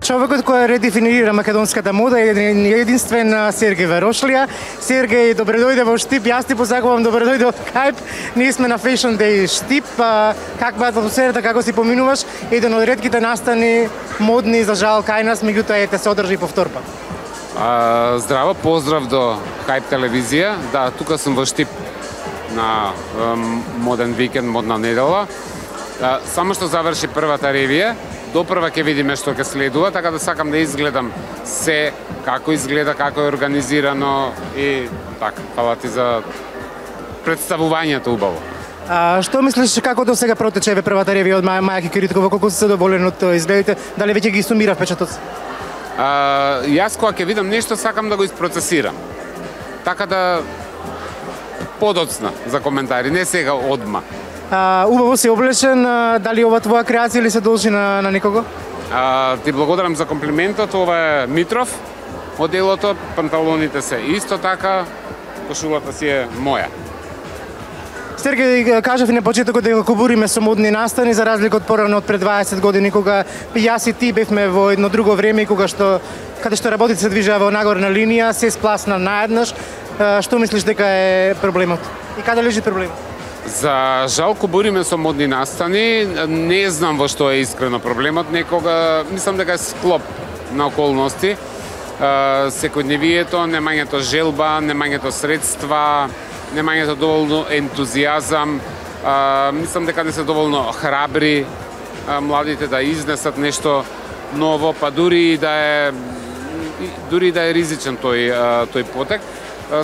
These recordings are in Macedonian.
човекот кој редефинира македонската мода е единствен Сергеј Верошлија. Сергеј, добре дојде во Штип. Јас ти посакувам добре дојде од Хајп. Ние сме на Fashion Day Штип. Каква е атмосферата, како си поминуваш? Еден од ретките настани модни за жал кај нас, меѓутоа ете се одржи повторпат. Здраво, поздрав до Хајп телевизија. Да, тука сум во Штип на моден викенд, модна недела. Само што заврши првата ревија, допрва ќе видиме што ќе следува, така да сакам да изгледам се, како изгледа, како е организирано и така. Фала ти за представувањето убаво. Што мислиш како до сега протече првата ревија од Маја Кикириткова, колку си задоволен од изгледите, дали веќе ги сумира впечатоци? Јас кога ќе видам нешто сакам да го isprocesирам. Така да подоцна за коментари, не сега одма. Убаво си облечен, дали ова твоја креација или се должи на некого? Ти благодарам за комплиментот, ова е Митров, моделото, панталоните се исто така, кошулата си е моја. Сергеј, кажав и на почетокот дека кобуриме со модни настани, за разлика од порано од пред 20 години, кога јас и ти бевме во едно друго време, каде што работите се движеа во нагорна линија, се спласна наеднаш. Што мислиш дека е проблемот? И каде лежи проблемот? За жал кобуриме со модни настани, не знам во што е искрено проблемот, некога мислам дека е склоп на околности. Секојдневието, немањето желба, немањето средства, немањето доволно ентузијазам, мислам дека не се доволно храбри младите да изнесат нешто ново, па дури да е ризичен тој потек.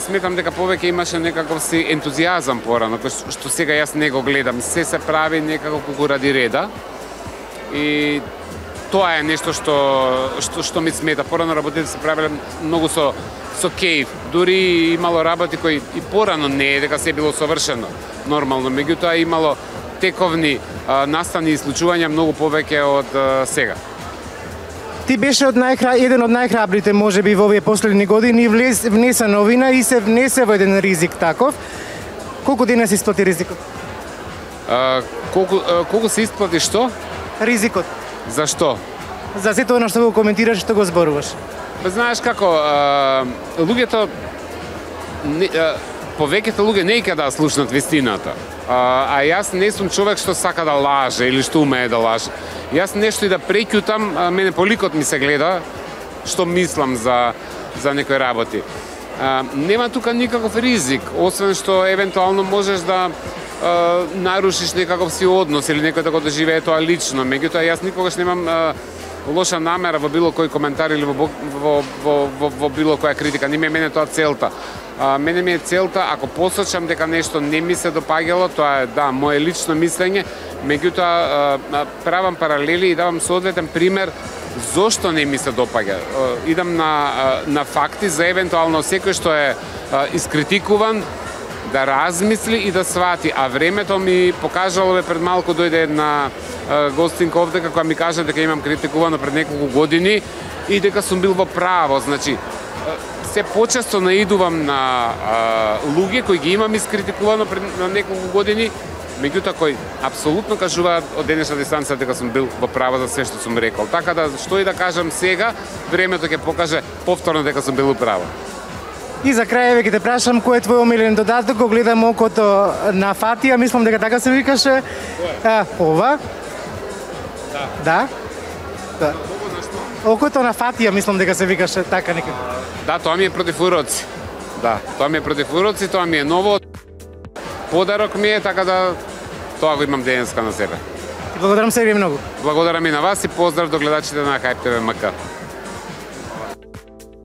Сметам дека повеќе имаше некаков си ентузијазам порано, што сега јас не го гледам. Се прави некако ради реда. И тоа е нешто што ми смета. Порано работите се правеле многу со кејф. Дури имало работи кои и порано не е дека се било совршено нормално, меѓутоа имало тековни настани и случувања многу повеќе од сега. Ти беше еден од најхрабрите, можеби, во овие последни години, внесе новина и се внесе во еден ризик таков. Колку денес се исплати ризикот? Колку се исплати што? Ризикот. Зашто? За сето оно што го коментираш, што го зборуваш. Знаеш како, луѓето, повеќето луѓе не ика да слушнат вистината. А јас не сум човек што сака да лаже или што умее да лаже. Јас нешто и да преќутам, мене по ликот ми се гледа што мислам за некои работи. Нема тука никаков ризик, освен што евентуално можеш да нарушиш некаков си однос или некој да го доживее тоа лично. Меѓутоа јас никогаш немам лоша намера во било кој коментар или во било која критика. Не ми е мене тоа целта. Мене ми е целта, ако посочам дека нешто не ми се допаѓало, тоа е, да, моje лично мислење, меѓутоа правам паралели и давам соодветен пример зошто не ми се допаѓа. Идам на факти за евентуално секој што е искритикуван, да размисли и да свати. А времето ми покажало, пред малку дојде една гостинка овде, која ми кажа дека имам критикувано пред неколку години и дека сум бил во право. Значи, се почесто наидувам на луѓе кои ги имам искритикувано пред неколку години, меѓутоа кои апсолутно кажуваат од денешна дистанца дека сум бил во право за се што сум рекол. Така да, што и да кажам сега, времето ќе покаже повторно дека сум бил во право. И за крај ќе те прашам кој е твој омилен додаток, го гледам окото на Фатија, мислам дека така се викаше. Ова? Да. Да. Окото на Фатија, мислам дека се викаше така некако. Да, тоа ми е против уроци. Да, тоа ми е против уроци, тоа ми е ново. Подарок ми е, така да тоа го имам денеска на себе. Ти благодарам Сергеј многу. Благодарам и на вас и поздрав до гледачите на Хајп ТВ МК.